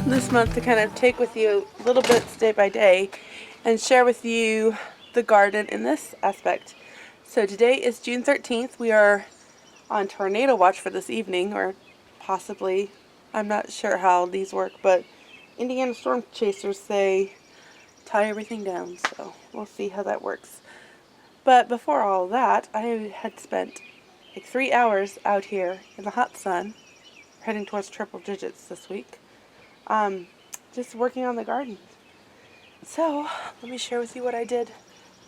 this month to kind of take with you a little bit day by day and share with you the garden in this aspect. So today is June 13th. We are on tornado watch for this evening, or possibly, I'm not sure how these work, but Indiana storm chasers say tie everything down, so we'll see how that works. But before all that, I had spent like 3 hours out here in the hot sun, heading towards triple digits this week, just working on the garden. So let me share with you what I did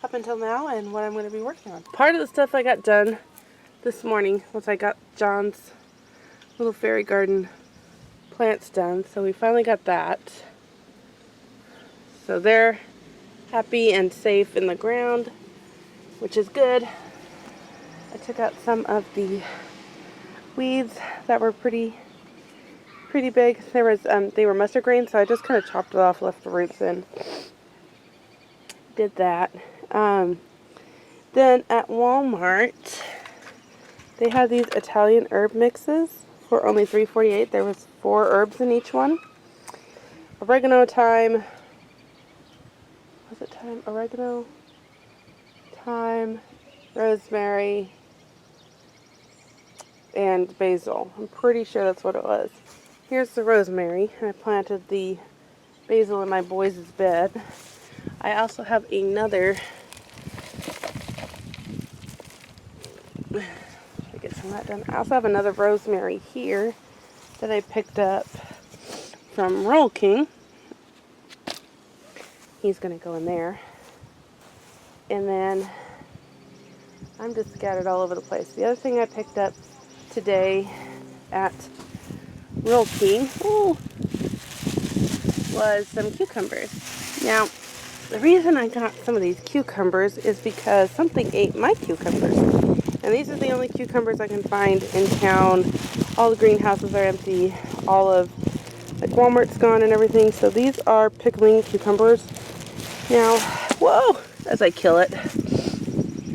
up until now and what I'm going to be working on. Part of the stuff I got done this morning was I got John's little fairy garden plants done, so we finally got that. So they're happy and safe in the ground, which is good. I took out some of the weeds that were pretty big. They were mustard green, so I just kind of chopped it off, left the roots in. Did that. Then at Walmart, they had these Italian herb mixes for only $3.48. There was 4 herbs in each one. Oregano, thyme. Was it thyme? Oregano, thyme, rosemary, and basil. I'm pretty sure that's what it was. Here's the rosemary. I planted the basil in my boys' bed. I also have another. Get some of that done. I also have another rosemary here that I picked up from Roll King. He's going to go in there. And then I'm just scattered all over the place. The other thing I picked up today at Roll King was some cucumbers. Now, the reason I got some of these cucumbers is because something ate my cucumbers. And these are the only cucumbers I can find in town. All the greenhouses are empty. All of, like, Walmart's gone and everything. So these are pickling cucumbers. Now, whoa, as I kill it.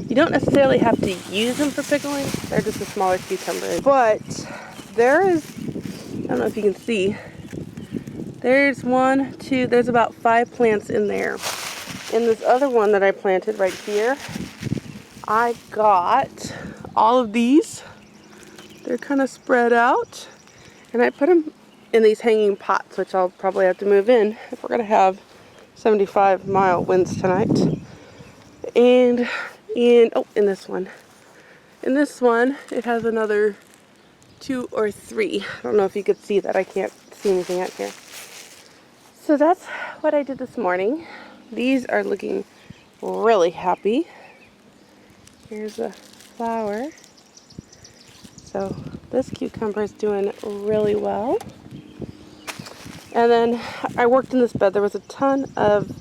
You don't necessarily have to use them for pickling. They're just a smaller cucumber. But there is, I don't know if you can see, there's there's about 5 plants in there. In this other one that I planted right here, I got all of these. They're kind of spread out. And I put them in these hanging pots, which I'll probably have to move in if we're going to have 75-mile winds tonight. And in this one, it has another 2 or 3. I don't know if you could see that. I can't see anything out here. So that's what I did this morning. These are looking really happy. Here's a flower. So this cucumber is doing really well. And then I worked in this bed. There was a ton of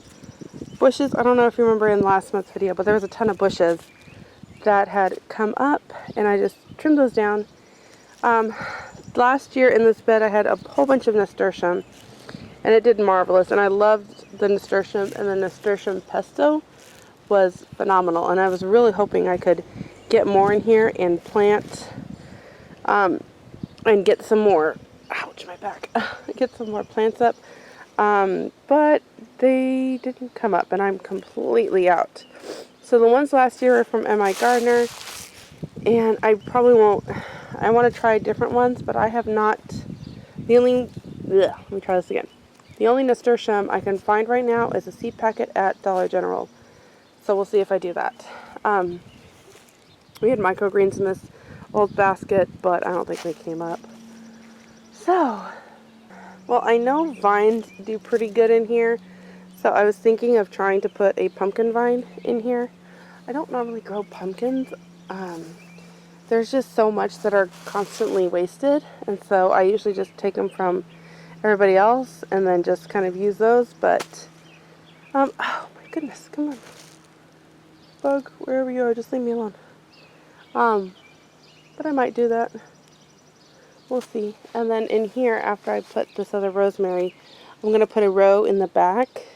bushes. I don't know if you remember in last month's video, but there was a ton of bushes that had come up, and I just trimmed those down. Last year in this bed I had a whole bunch of nasturtium, and it did marvelous, and I loved the nasturtium, and the nasturtium pesto was phenomenal, and I was really hoping I could get more in here and plant and get some more, ouch, my back, get some more plants up, but they didn't come up, and I'm completely out. So the ones last year are from M.I. Gardner, and I probably won't, I want to try different ones, but I have not, let me try this again. The only nasturtium I can find right now is a seed packet at Dollar General. So we'll see if I do that. We had microgreens in this old basket, but I don't think they came up. So, well, I know vines do pretty good in here. So I was thinking of trying to put a pumpkin vine in here. I don't normally grow pumpkins. There's just so much that are constantly wasted. And so I usually just take them from everybody else and then just kind of use those. But, oh my goodness, come on. Bug, wherever you are, just leave me alone. But I might do that. We'll see. And then in here, after I put this other rosemary, I'm going to put a row in the back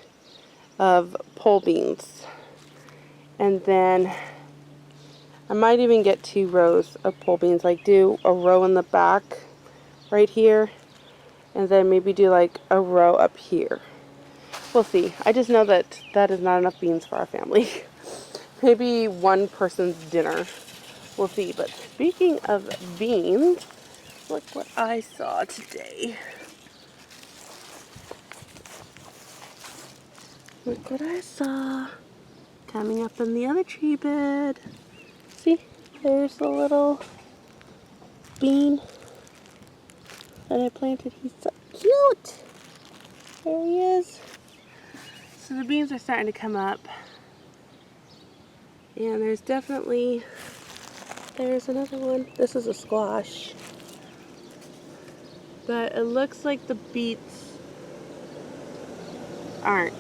of pole beans. And then I might even get 2 rows of pole beans. Like do a row in the back right here, and then maybe do like a row up here. We'll see. I just know that that is not enough beans for our family. Maybe one person's dinner. We'll see. But speaking of beans, look what I saw today. Look what I saw coming up in the other tree bed. See, there's the little bean that I planted. He's so cute. There he is. So the beans are starting to come up. And there's another one. This is a squash. But it looks like the beets aren't.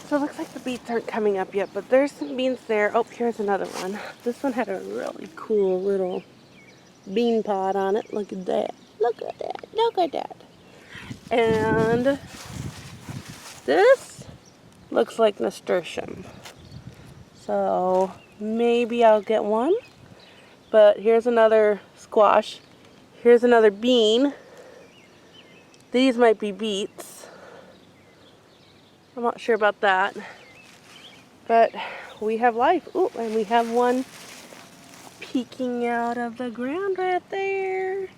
So it looks like the beets aren't coming up yet, but there's some beans there. Oh, here's another one. This one had a really cool little bean pod on it. Look at that. Look at that. Look at that. And this looks like nasturtium. So maybe I'll get one. But here's another squash. Here's another bean. These might be beets. I'm not sure about that. But we have life. Ooh, and we have one peeking out of the ground right there.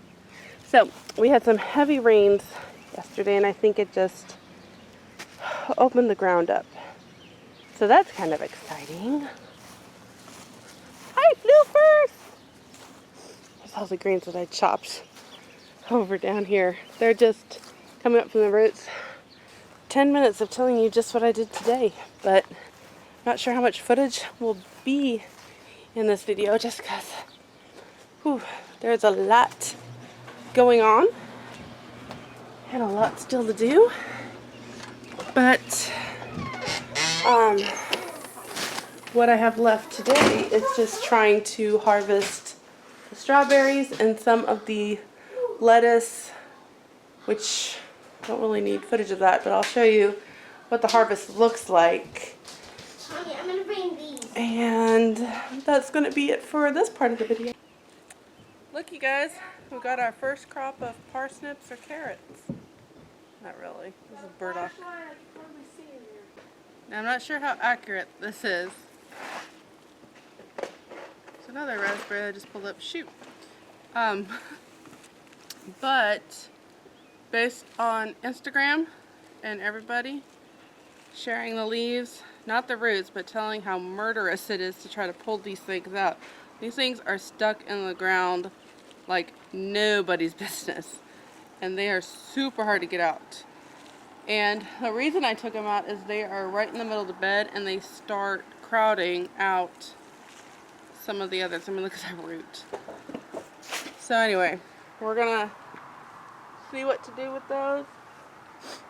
So we had some heavy rains yesterday, and I think it just opened the ground up. So that's kind of exciting. Hi, bloopers! There's all the greens that I chopped over down here. They're just coming up from the roots. 10 minutes of telling you just what I did today, but not sure how much footage will be in this video just because there's a lot going on and a lot still to do. But what I have left today is just trying to harvest the strawberries and some of the lettuce, which don't really need footage of that, but I'll show you what the harvest looks like. Mommy, I'm gonna bring these. And that's gonna be it for this part of the video. Look, you guys, we got our first crop of parsnips or carrots. Not really. This is burdock. Now I'm not sure how accurate this is. It's another raspberry I just pulled up. Shoot. But based on Instagram and everybody sharing the leaves, not the roots, but telling how murderous it is to try to pull these things out. These things are stuck in the ground like nobody's business, and they are super hard to get out. And the reason I took them out is they are right in the middle of the bed, and they start crowding out some of the others. I mean, look at that root. So anyway, we're gonna see what to do with those.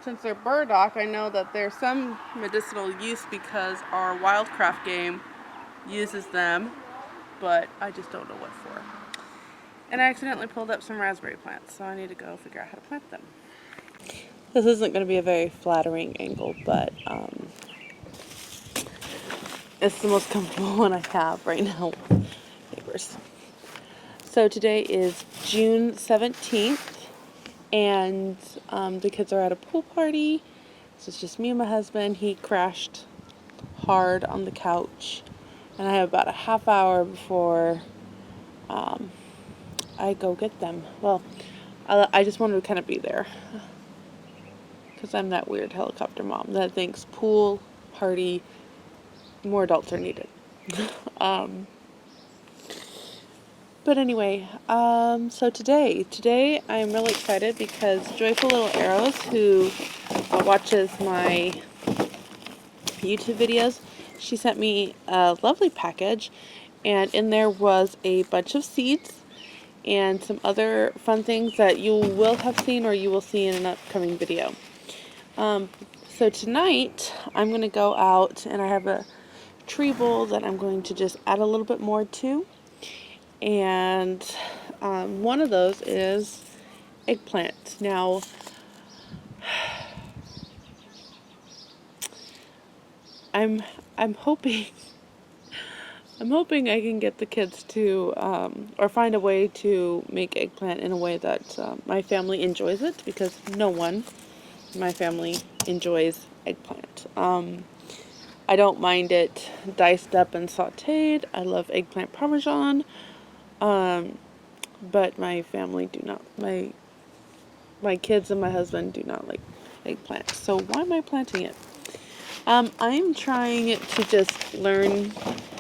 Since they're burdock, I know that there's some medicinal use because our wildcraft game uses them, but I just don't know what for. And I accidentally pulled up some raspberry plants, so I need to go figure out how to plant them. This isn't going to be a very flattering angle, but it's the most comfortable one I have right now with neighbors. So today is June 17th. And the kids are at a pool party. So it's just me and my husband. He crashed hard on the couch. And I have about a half hour before I go get them. Well, I just wanted to kind of be there. Because I'm that weird helicopter mom that thinks pool, party, more adults are needed. But anyway, so today I'm really excited because Joyful Little Arrows, who watches my YouTube videos, she sent me a lovely package, and in there was a bunch of seeds and some other fun things that you will have seen or you will see in an upcoming video. So tonight I'm going to go out, and I have a tree bowl that I'm going to just add a little bit more to. And one of those is eggplant. Now, I'm hoping I'm hoping I can get the kids to, or find a way to make eggplant in a way that my family enjoys it, because no one in my family enjoys eggplant. I don't mind it diced up and sauteed. I love eggplant parmesan, but my family do not. My kids and my husband do not like eggplant. So why am I planting it? I'm trying to just learn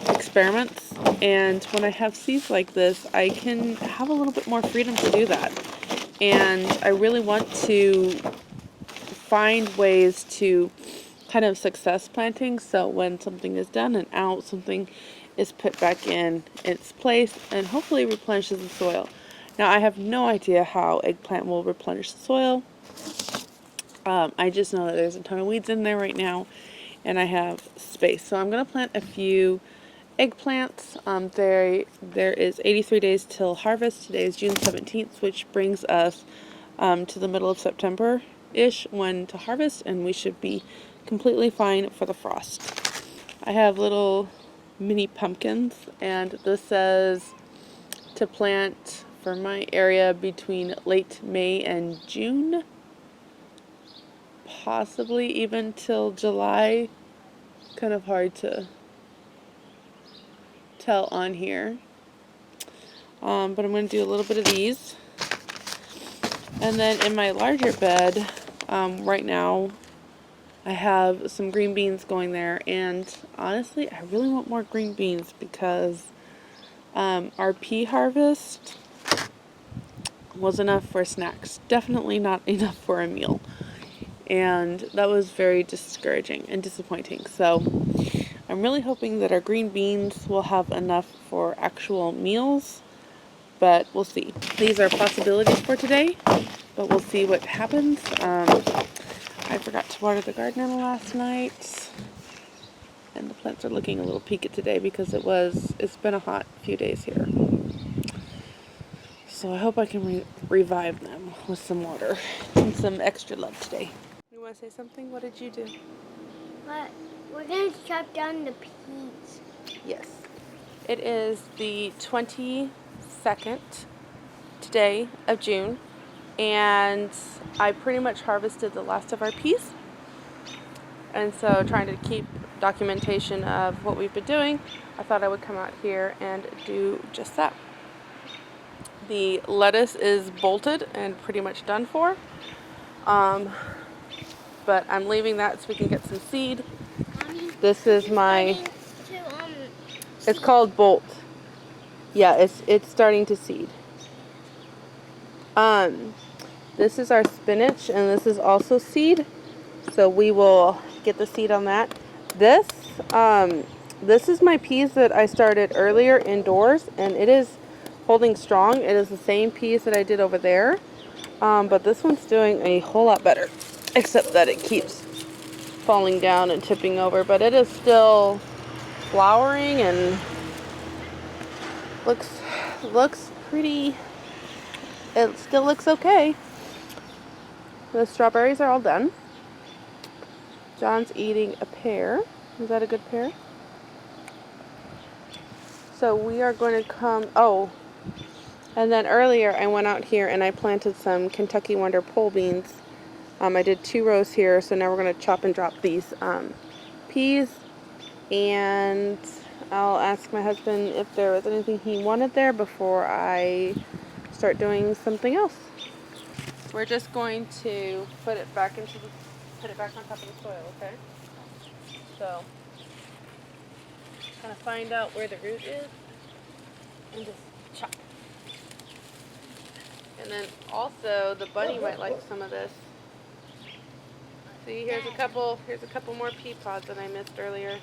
experiments, and when I have seeds like this, I can have a little bit more freedom to do that. And I really want to find ways to kind of success planting, so when something is done and out, something is put back in its place and hopefully replenishes the soil. Now, I have no idea how eggplant will replenish the soil. I just know that there's a ton of weeds in there right now, and I have space. So I'm going to plant a few eggplants. There is 83 days till harvest. Today is June 17th, which brings us to the middle of September-ish when to harvest, and we should be completely fine for the frost. I have little mini pumpkins, and this says to plant for my area between late May and June, possibly even till July. Kind of hard to tell on here, but I'm going to do a little bit of these. And then in my larger bed, right now I have some green beans going there, and honestly I really want more green beans because our pea harvest was enough for snacks, definitely not enough for a meal, and that was very discouraging and disappointing. So I'm really hoping that our green beans will have enough for actual meals, but we'll see. These are possibilities for today, but we'll see what happens. I forgot to water the garden last night, and the plants are looking a little peaked today because it's been a hot few days here. So I hope I can revive them with some water and some extra love today. You want to say something? What did you do? But we're going to chop down the peas. Yes. It is the 22nd today of June, and I pretty much harvested the last of our peas. And so, trying to keep documentation of what we've been doing, I thought I would come out here and do just that. The lettuce is bolted and pretty much done for, but I'm leaving that so we can get some seed. This is my, it's called bolt. Yeah, it's starting to seed. This is our spinach, and this is also seed, so we will get the seed on that. This is my peas that I started earlier indoors, and it is holding strong. It is the same peas that I did over there, but this one's doing a whole lot better, except that it keeps falling down and tipping over, but it is still flowering and looks pretty. It still looks okay. The strawberries are all done. John's eating a pear. Is that a good pear? So we are going to come, and then earlier I went out here and I planted some Kentucky Wonder pole beans. I did 2 rows here, so now we're going to chop and drop these peas, and I'll ask my husband if there was anything he wanted there before I start doing something else. We're just going to put it back on top of the soil, okay? So, kind of find out where the root is and just chop. And then also the bunny might like some of this. See, here's a couple more pea pods that I missed earlier.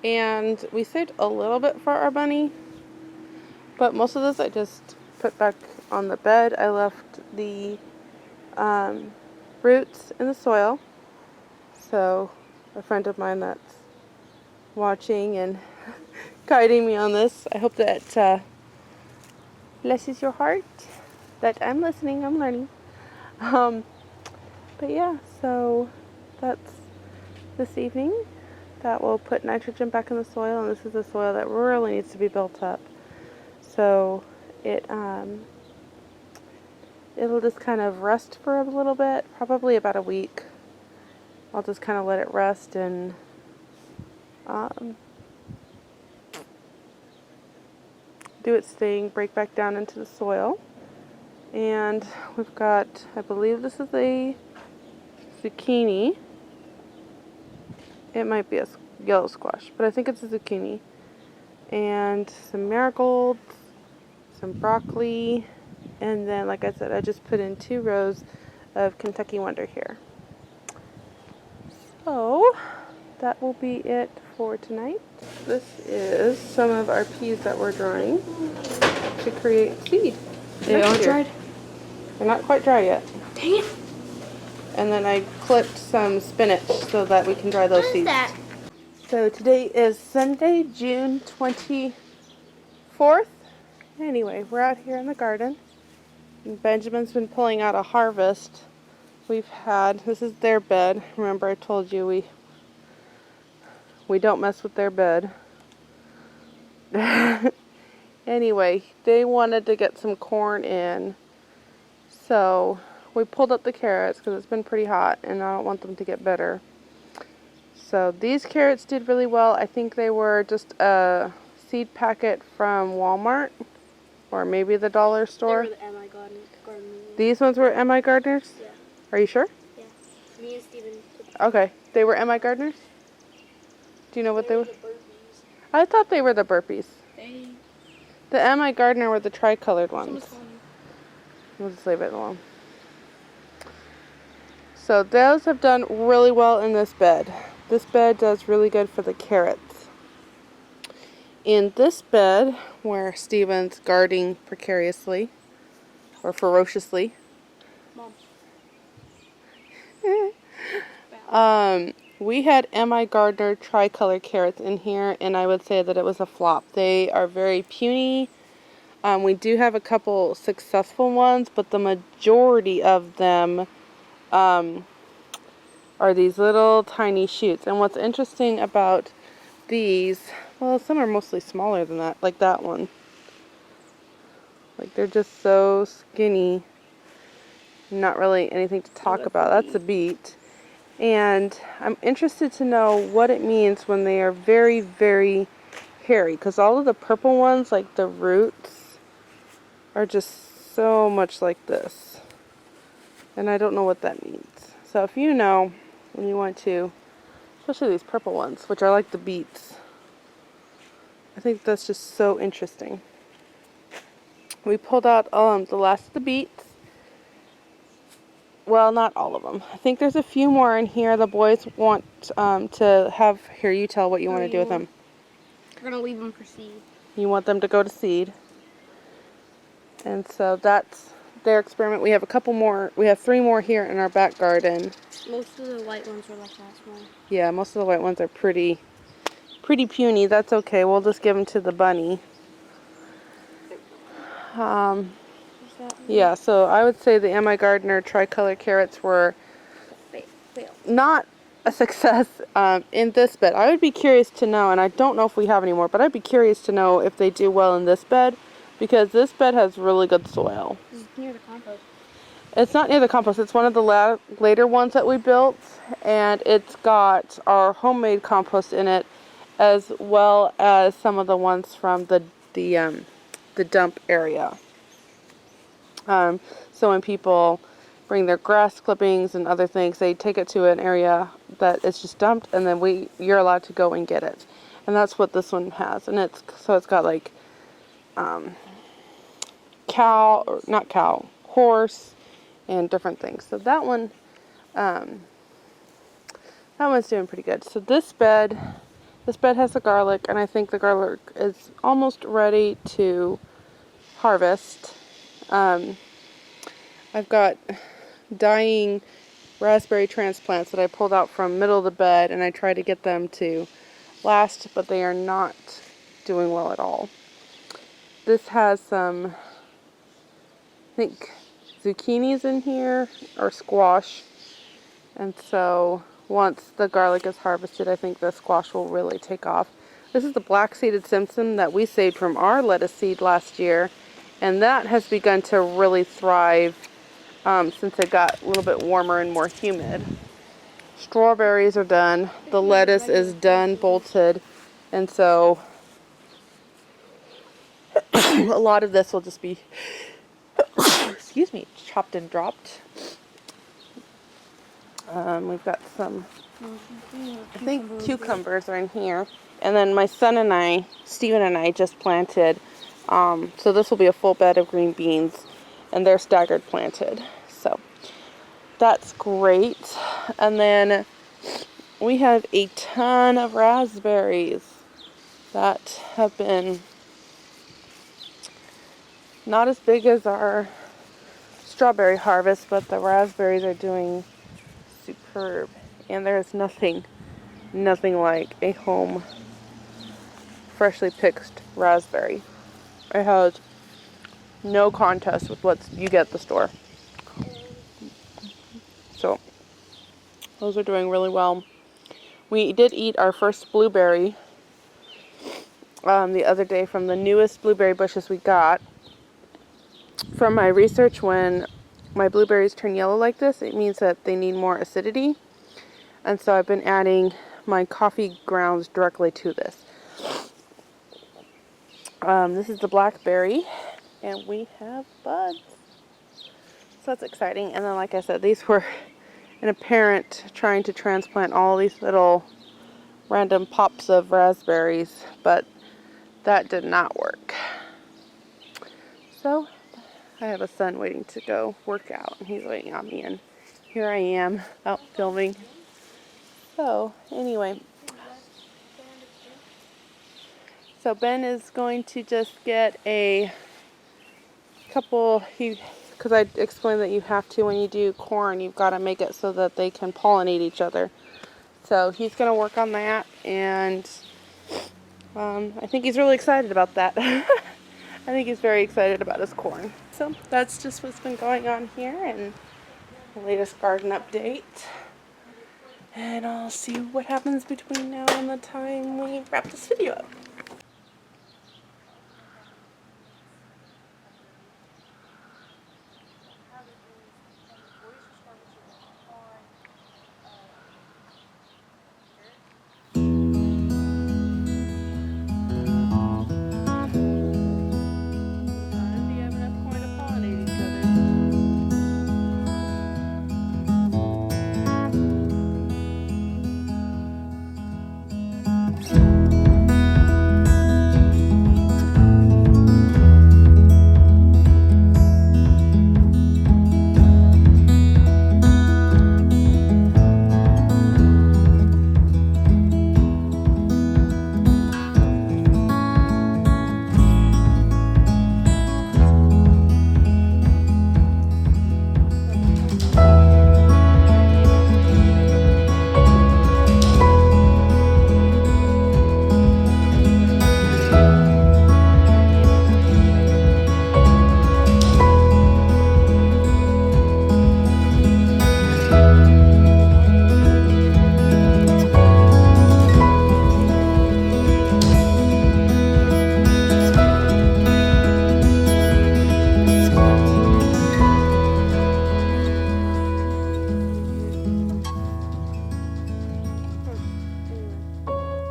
And we saved a little bit for our bunny, but most of this I just put back on the bed. I left the roots in the soil. So a friend of mine that's watching and guiding me on this, I hope that blesses your heart, that I'm listening, I'm learning. But yeah, so that's this evening. That will put nitrogen back in the soil, and this is the soil that really needs to be built up. So it'll just kind of rest for a little bit, probably about a week. I'll just kind of let it rest and do its thing, break back down into the soil. And we've got, I believe this is a zucchini. It might be a yellow squash, but I think it's a zucchini. And some marigolds, some broccoli, and then, like I said, I just put in 2 rows of Kentucky Wonder here. So that will be it for tonight. This is some of our peas that we're drying to create seed. They are dried? They're not quite dry yet. Dang it. And then I clipped some spinach so that we can dry those seeds. What is that? So today is Sunday, June 24th. Anyway, we're out here in the garden. And Benjamin's been pulling out a harvest. We've had, this is their bed. Remember I told you we don't mess with their bed. Anyway, they wanted to get some corn in. So we pulled up the carrots because it's been pretty hot and I don't want them to get bitter. So these carrots did really well. I think they were just a seed packet from Walmart or maybe the dollar store. They were the M.I. Garden. These ones were M.I. Gardeners? Yeah. Are you sure? Yeah. Me and Steven. Okay. They were M.I. Gardeners? Do you know what they were? The burpees. I thought they were the burpees. They. The M.I. Gardener were the tricolored ones. Someone's calling me. We'll just leave it alone. So those have done really well in this bed. This bed does really good for the carrots. In this bed, where Steven's guarding precariously, or ferociously, Mom. we had M.I. Gardner tricolor carrots in here, and I would say that it was a flop. They are very puny. We do have a couple successful ones, but the majority of them are these little tiny shoots. And what's interesting about these, well, some are mostly smaller than that, like that one. Like they're just so skinny. Not really anything to talk about. That's a beet. And I'm interested to know what it means when they are very, very hairy. Because all of the purple ones, like the roots, are just so much like this. And I don't know what that means. So if you know, and you want to, especially these purple ones, which are like the beets, I think that's just so interesting. We pulled out the last of the beets. Well, not all of them. I think there's a few more in here. The boys want to have, here, you tell what you want to do with them. We're going to leave them for seed. You want them to go to seed. And so that's their experiment. We have a couple more, we have 3 more here in our back garden. Most of the white ones are like that small. Yeah, most of the white ones are pretty puny. That's okay. We'll just give them to the bunny. Yeah, so I would say the M.I. Gardner tricolor carrots were not a success in this bed. I would be curious to know, and I don't know if we have any more, but I'd be curious to know if they do well in this bed, because this bed has really good soil. This is near the compost. It's not near the compost. It's one of the later ones that we built, and it's got our homemade compost in it, as well as some of the ones from the dump area. So when people bring their grass clippings and other things, they take it to an area that is just dumped, and then you're allowed to go and get it. And that's what this one has. And it's got like horse, and different things. So that one's doing pretty good. So this bed This bed has the garlic, and I think the garlic is almost ready to harvest. I've got dying raspberry transplants that I pulled out from middle of the bed, and I tried to get them to last, but they are not doing well at all. This has some, I think, zucchinis in here, or squash, and so once the garlic is harvested, I think the squash will really take off. This is the black-seeded Simpson that we saved from our lettuce seed last year, and that has begun to really thrive since it got a little bit warmer and more humid. Strawberries are done. The lettuce is done, bolted, and so a lot of this will just be, excuse me, chopped and dropped. We've got some, I think, cucumbers are in here. And then my son and I, Steven and I, just planted. So this will be a full bed of green beans, and they're staggered planted. So that's great. And then we have a ton of raspberries that have been not as big as our strawberry harvest, but the raspberries are doing superb. And there's nothing like a home freshly picked raspberry. It has no contest with what you get at the store. So those are doing really well. We did eat our first blueberry the other day from the newest blueberry bushes we got. From my research, when my blueberries turn yellow like this, it means that they need more acidity. And so I've been adding my coffee grounds directly to this. This is the blackberry, and we have buds. So that's exciting. And then, like I said, these were an apparent trying to transplant all these little random pops of raspberries, but that did not work. So I have a son waiting to go work out, and he's waiting on me, and here I am out filming. So anyway, so Ben is going to just get a couple, because I explained that you have to, when you do corn, you've got to make it so that they can pollinate each other. So he's going to work on that, and I think he's really excited about that. I think he's very excited about his corn. So that's just what's been going on here, and the latest garden update. And I'll see what happens between now and the time we wrap this video up.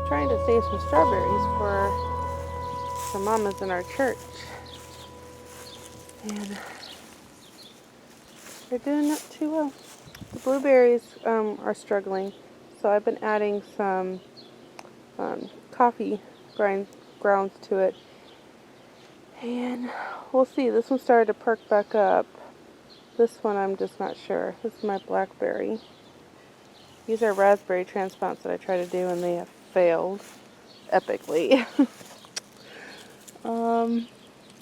Trying to save some strawberries for some mamas in our church, and they're doing not too well. The blueberries are struggling, so I've been adding some coffee grounds to it, and we'll see. This one started to perk back up. This one I'm just not sure. This is my blackberry. These are raspberry transplants that I try to do, and they have failed. epically.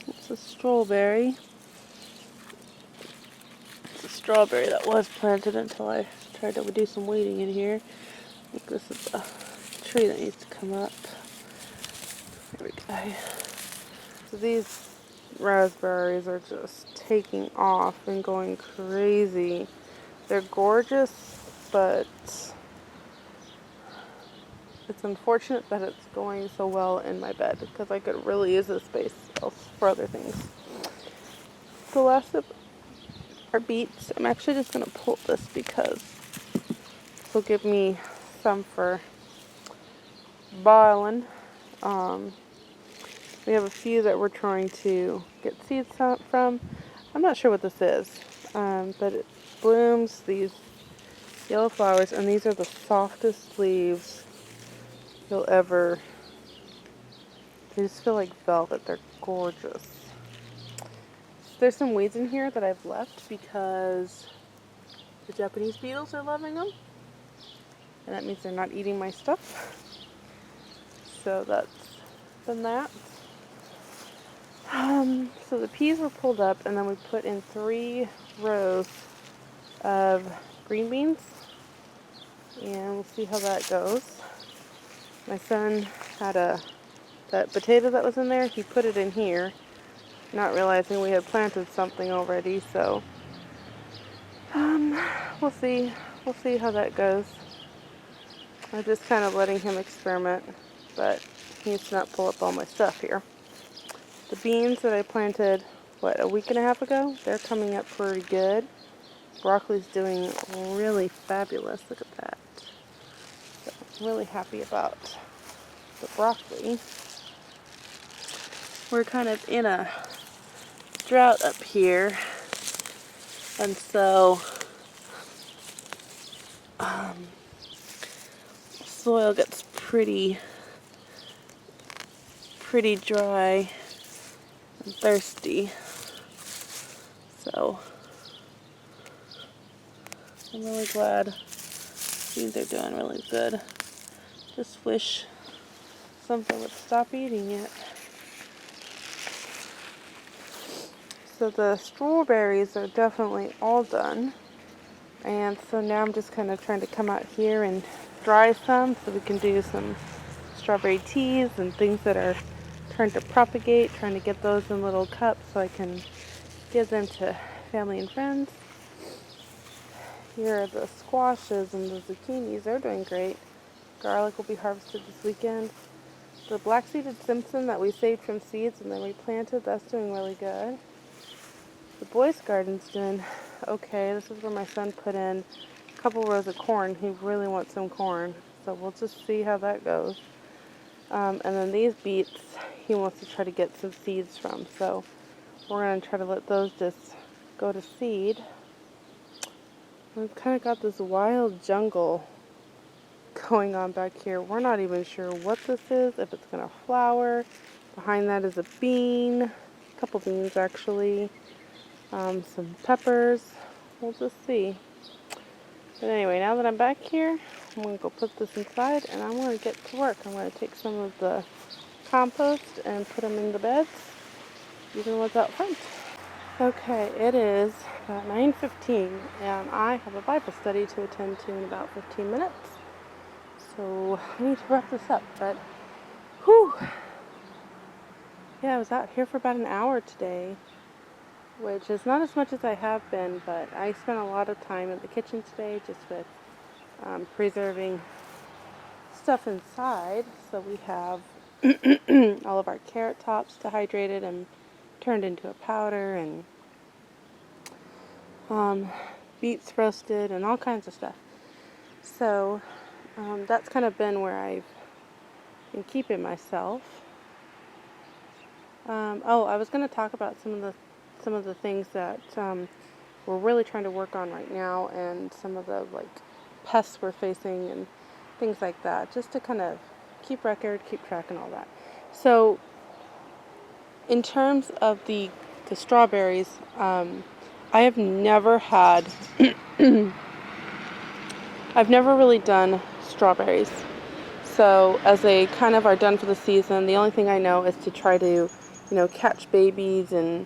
It's a strawberry. It's a strawberry that was planted until I tried to do some weeding in here. I think this is a tree that needs to come up. There we go. So these raspberries are just taking off and going crazy. They're gorgeous, but it's unfortunate that it's going so well in my bed because I could really use this space else for other things. The last of our beets, I'm actually just going to pull this because this will give me some for boiling. We have a few that we're trying to get seeds from. I'm not sure what this is, but it blooms these yellow flowers, and these are the softest leaves you'll ever. They just feel like velvet. They're gorgeous. There's some weeds in here that I've left because the Japanese beetles are loving them, and that means they're not eating my stuff. So that's been that. So the peas were pulled up, and then we put in 3 rows of green beans, and we'll see how that goes. My son had that potato that was in there. He put it in here, not realizing we had planted something already. So we'll see how that goes. I'm just kind of letting him experiment, but he needs to not pull up all my stuff here. The beans that I planted, a week and a half ago, they're coming up pretty good. Broccoli's doing really fabulous. Look at that. So I'm really happy about the broccoli. We're kind of in a drought up here, and so soil gets pretty dry and thirsty. So I'm really glad. These are doing really good. Just wish something would stop eating it. So the strawberries are definitely all done. And so now I'm just kind of trying to come out here and dry some so we can do some strawberry teas and things that are trying to propagate, trying to get those in little cups so I can give them to family and friends. Here are the squashes and the zucchinis. They're doing great. Garlic will be harvested this weekend. The black-seeded Simpson that we saved from seeds and then replanted, that's doing really good. The boys' garden's doing okay. This is where my son put in a couple rows of corn. He really wants some corn, so we'll just see how that goes. And then these beets, he wants to try to get some seeds from, so we're going to try to let those just go to seed. We've kind of got this wild jungle going on back here. We're not even sure what this is, if it's going to flower. Behind that is a bean, a couple beans actually, some peppers. We'll just see. But anyway, now that I'm back here, I'm going to go put this inside and I'm going to get to work. I'm going to take some of the compost and put them in the beds, even what's out front. Okay, it is about 9:15 and I have a Bible study to attend to in about 15 minutes. So I need to wrap this up, but whew. Yeah, I was out here for about an hour today, which is not as much as I have been, but I spent a lot of time in the kitchen today just with preserving stuff inside. So we have all of our carrot tops dehydrated and turned into a powder, and beets roasted, and all kinds of stuff. So that's kind of been where I've been keeping myself. I was going to talk about some of the things that we're really trying to work on right now, and some of the pests we're facing and things like that, just to kind of keep record, keep track, and all that. So in terms of the strawberries, I have never had I've never really done strawberries. So as they kind of are done for the season, the only thing I know is to try to, catch babies and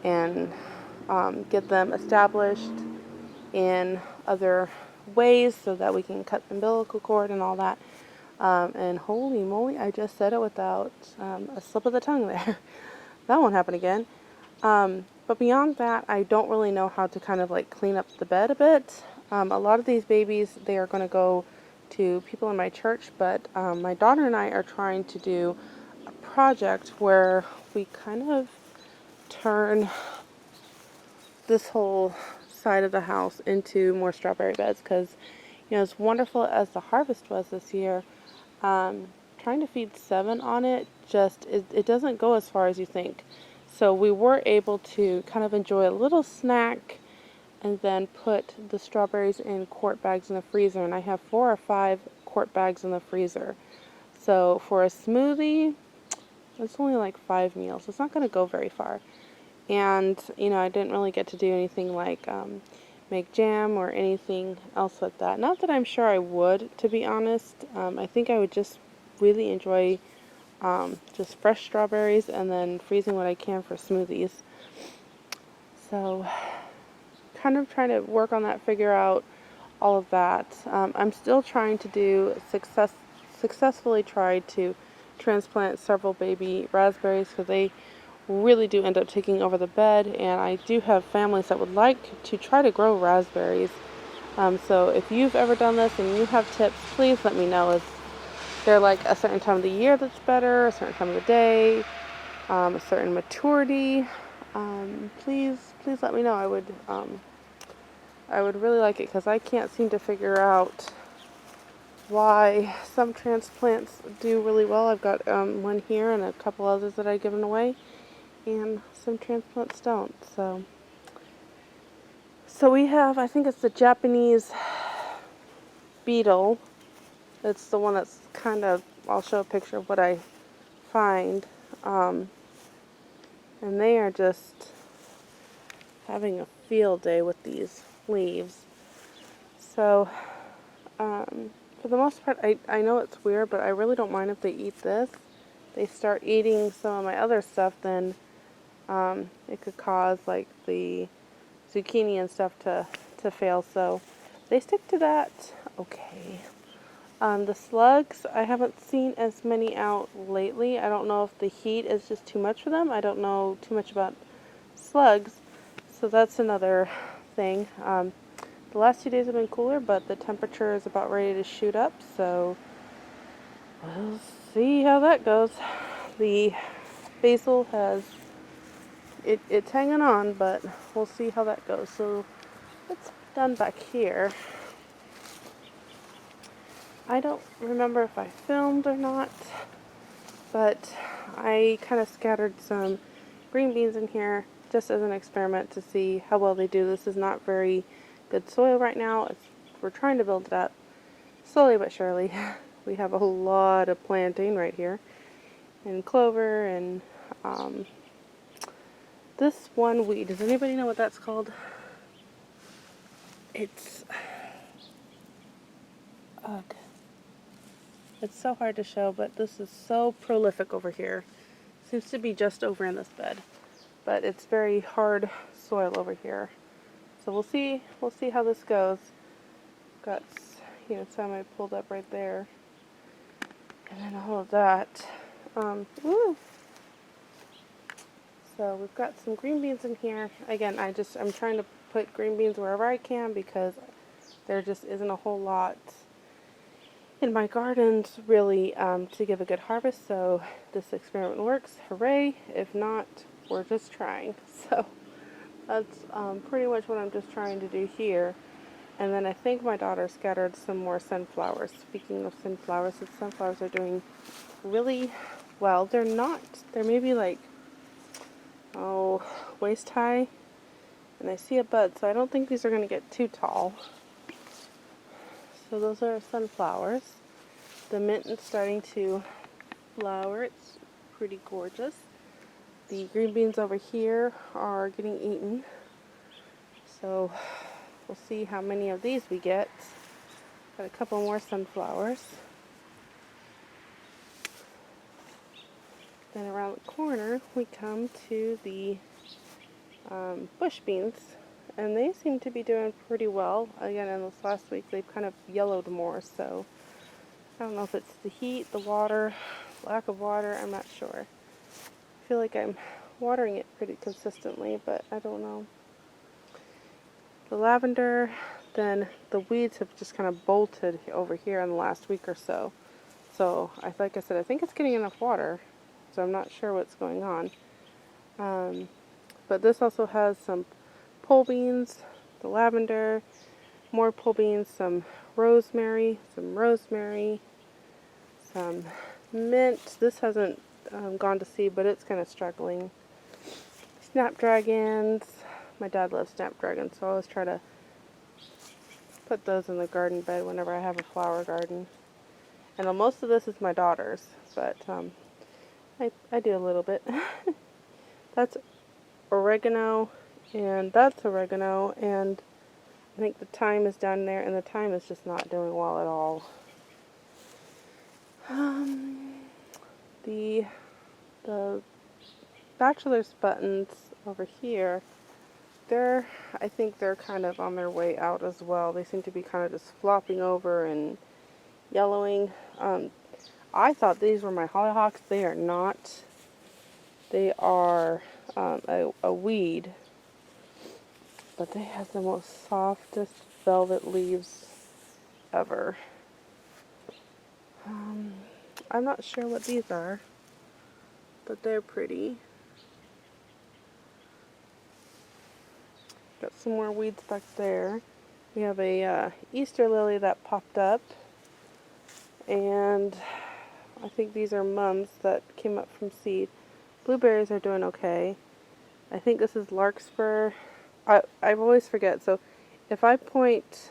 get them established in other ways so that we can cut the umbilical cord and all that. And holy moly, I just said it without a slip of the tongue there. That won't happen again. But beyond that, I don't really know how to kind of like clean up the bed a bit. A lot of these babies, they are going to go to people in my church, but my daughter and I are trying to do a project where we kind of turn this whole side of the house into more strawberry beds because, as wonderful as the harvest was this year, trying to feed 7 on it it doesn't go as far as you think. So we were able to kind of enjoy a little snack and then put the strawberries in quart bags in the freezer, and I have 4 or 5 quart bags in the freezer. So for a smoothie, it's only like 5 meals. It's not going to go very far. And, I didn't really get to do anything like make jam or anything else with that. Not that I'm sure I would, to be honest. I think I would just really enjoy just fresh strawberries and then freezing what I can for smoothies. So, kind of trying to work on that, figure out all of that. I'm still trying to successfully tried to transplant several baby raspberries because they really do end up taking over the bed, and I do have families that would like to try to grow raspberries. So if you've ever done this and you have tips, please let me know. Is there like a certain time of the year that's better, a certain time of the day, a certain maturity? Please let me know. I would really like it because I can't seem to figure out why some transplants do really well. I've got one here and a couple others that I've given away, and some transplants don't. So we have, I think it's the Japanese beetle. It's the one that's kind of, I'll show a picture of what I find. And they are just having a field day with these leaves. So, for the most part, I know it's weird, but I really don't mind if they eat this. They start eating some of my other stuff, then it could cause like the zucchini and stuff to fail. So they stick to that. Okay. The slugs, I haven't seen as many out lately. I don't know if the heat is just too much for them. I don't know too much about slugs. So that's another thing. The last 2 days have been cooler, but the temperature is about ready to shoot up. So we'll see how that goes. The basil it's hanging on, but we'll see how that goes. So it's done back here. I don't remember if I filmed or not, but I kind of scattered some green beans in here just as an experiment to see how well they do. This is not very good soil right now. We're trying to build it up slowly but surely. We have a lot of planting right here, and clover, and this one weed. Does anybody know what that's called? It's it's so hard to show, but this is so prolific over here. Seems to be just over in this bed, but it's very hard soil over here. So we'll see how this goes. Got some I pulled up right there, and then all of that. Woo. So we've got some green beans in here. Again, I'm trying to put green beans wherever I can because there just isn't a whole lot in my gardens really to give a good harvest. So this experiment works. Hooray. If not, we're just trying. So that's pretty much what I'm just trying to do here. And then I think my daughter scattered some more sunflowers. Speaking of sunflowers, the sunflowers are doing really well. They're maybe like, waist high. And I see a bud, so I don't think these are going to get too tall. So those are sunflowers. The mint is starting to flower. It's pretty gorgeous. The green beans over here are getting eaten. So we'll see how many of these we get. Got a couple more sunflowers. Then around the corner, we come to the bush beans, and they seem to be doing pretty well. Again, in this last week, they've kind of yellowed more, so I don't know if it's the heat, the water, lack of water, I'm not sure. I feel like I'm watering it pretty consistently, but I don't know. The lavender, then the weeds have just kind of bolted over here in the last week or so. So, like I said, I think it's getting enough water, so I'm not sure what's going on. But this also has some pole beans, the lavender, more pole beans, some rosemary, some mint. This hasn't gone to seed, but it's kind of struggling. Snapdragons. My dad loves snapdragons, so I always try to put those in the garden bed whenever I have a flower garden. And most of this is my daughter's, but I do a little bit. That's oregano, and that's oregano, and I think the thyme is down there, and the thyme is just not doing well at all. The bachelor's buttons over here, I think they're kind of on their way out as well. They seem to be kind of just flopping over and yellowing. I thought these were my hollyhocks. They are not. They are a weed, but they have the most softest velvet leaves ever. I'm not sure what these are, but they're pretty. Got some more weeds back there. We have a Easter lily that popped up, and I think these are mums that came up from seed. Blueberries are doing okay. I think this is larkspur. I always forget. So if I point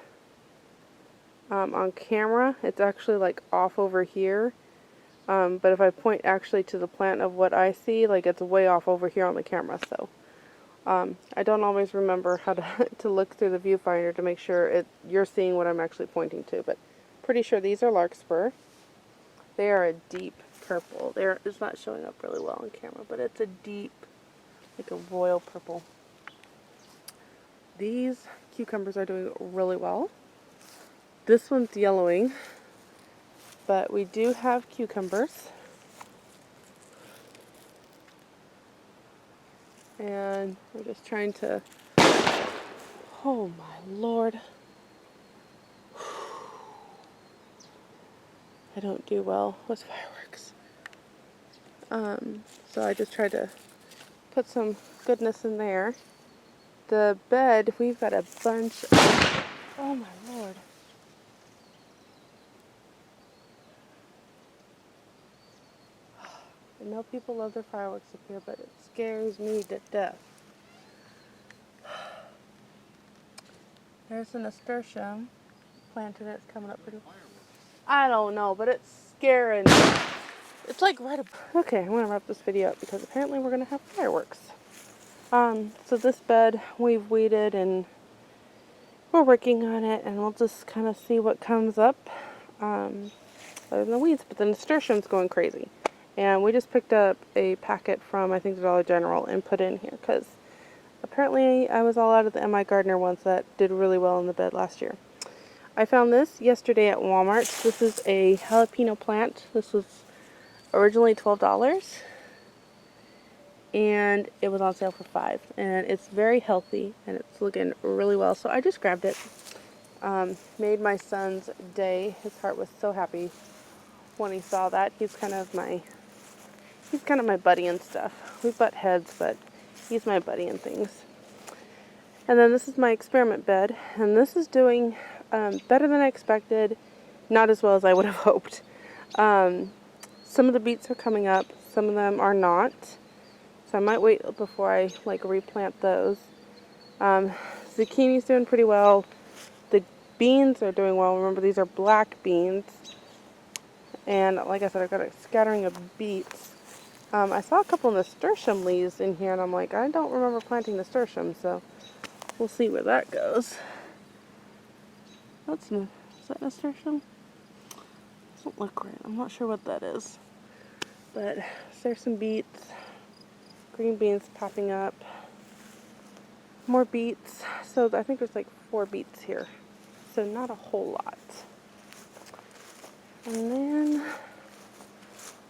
on camera, it's actually like off over here. But if I point actually to the plant of what I see, like it's way off over here on the camera. So I don't always remember how to look through the viewfinder to make sure you're seeing what I'm actually pointing to. But pretty sure these are larkspur. They are a deep purple. It's not showing up really well on camera, but it's a deep, like a royal purple. These cucumbers are doing really well. This one's yellowing, but we do have cucumbers. And we're just trying to, oh my Lord. I don't do well with fireworks. So I just tried to put some goodness in there. The bed, we've got a bunch of, oh my Lord. I know people love their fireworks up here, but it scares me to death. There's a nasturtium planted. It's coming up pretty. I don't know, but it's scaring me. It's like right up. Okay, I'm gonna wrap this video up because apparently we're gonna have fireworks. So this bed we've weeded and we're working on it, and we'll just kind of see what comes up. Other than the weeds, but the nasturtium's going crazy. And we just picked up a packet from, I think, the Dollar General and put in here because apparently I was all out of the M.I. Gardner ones that did really well in the bed last year. I found this yesterday at Walmart. This is a jalapeno plant. This was originally $12 and it was on sale for $5, and it's very healthy and it's looking really well, so I just grabbed it. Made my son's day. His heart was so happy when he saw that. He's kind of my buddy and stuff. We butt heads, but he's my buddy and things. And then this is my experiment bed, and this is doing better than I expected, not as well as I would have hoped. Some of the beets are coming up, some of them are not, so I might wait before I replant those. Zucchini's doing pretty well. The beans are doing well. Remember, these are black beans. And like I said, I've got a scattering of beets. I saw a couple nasturtium leaves in here, and I'm like, I don't remember planting nasturtium, so we'll see where that goes. Is that nasturtium? Doesn't look right. I'm not sure what that is. But there's some beets, green beans popping up, more beets. So I think there's like 4 beets here. So not a whole lot. And then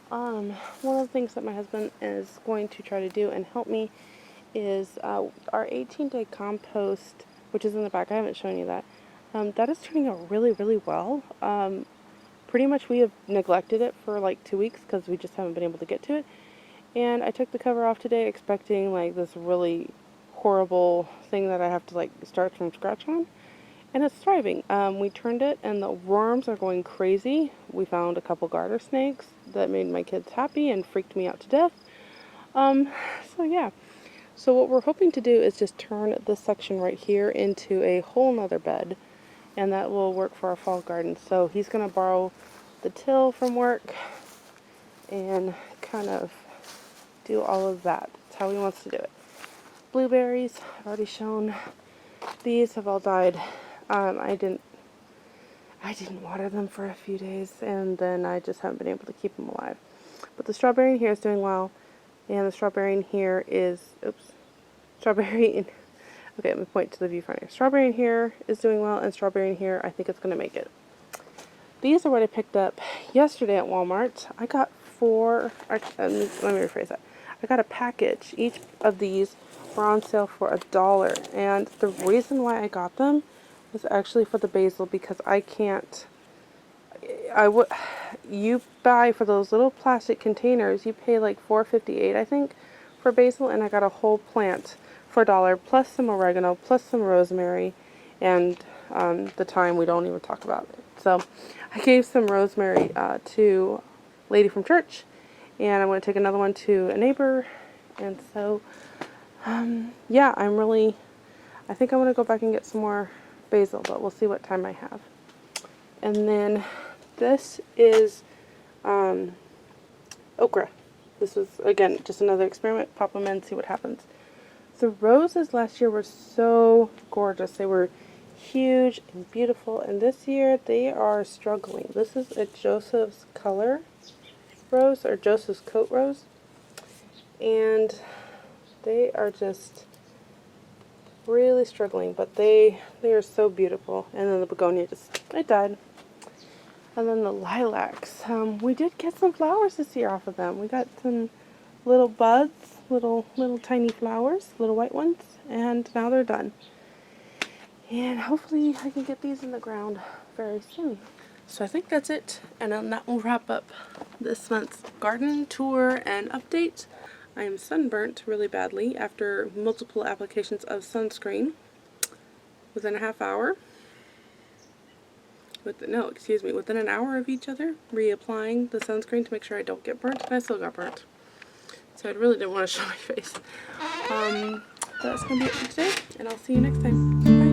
one of the things that my husband is going to try to do and help me is our 18-day compost, which is in the back. I haven't shown you that. That is turning out really, really well. Pretty much we have neglected it for like 2 weeks because we just haven't been able to get to it. And I took the cover off today expecting like this really horrible thing that I have to like start from scratch on. And it's thriving. We turned it and the worms are going crazy. We found a couple garter snakes that made my kids happy and freaked me out to death. So yeah. So what we're hoping to do is just turn this section right here into a whole nother bed. And that will work for our fall garden. So he's going to borrow the till from work and kind of do all of that. That's how he wants to do it. Blueberries, I've already shown. These have all died. I didn't water them for a few days, and then I just haven't been able to keep them alive. But the strawberry in here is doing well, and the strawberry in here is, okay, let me point to the viewfinder here. Strawberry in here is doing well, and strawberry in here, I think it's going to make it. These are what I picked up yesterday at Walmart. I got 4, let me rephrase that. I got a package. Each of these were on sale for $1, and the reason why I got them was actually for the basil, because you buy for those little plastic containers, you pay like $4.58 I think for basil, and I got a whole plant for $1 plus some oregano plus some rosemary and the thyme we don't even talk about it. So I gave some rosemary to a lady from church, and I'm going to take another one to a neighbor. And so yeah, I think I'm going to go back and get some more basil, but we'll see what time I have. And then this is okra. This was, again, just another experiment. Pop them in, see what happens. The roses last year were so gorgeous. They were huge and beautiful, and this year they are struggling. This is a Joseph's Color rose, or Joseph's Coat rose, and they are just really struggling, but they are so beautiful. And then the begonia it died. And then the lilacs, we did get some flowers this year off of them. We got some little buds, little tiny flowers, little white ones, and now they're done. And hopefully I can get these in the ground very soon. So I think that's it, and then that will wrap up this month's garden tour and update. I am sunburnt really badly after multiple applications of sunscreen within a half hour. Within an hour of each other, reapplying the sunscreen to make sure I don't get burnt, and I still got burnt. So I really didn't want to show my face. That's going to be it for today, and I'll see you next time. Bye.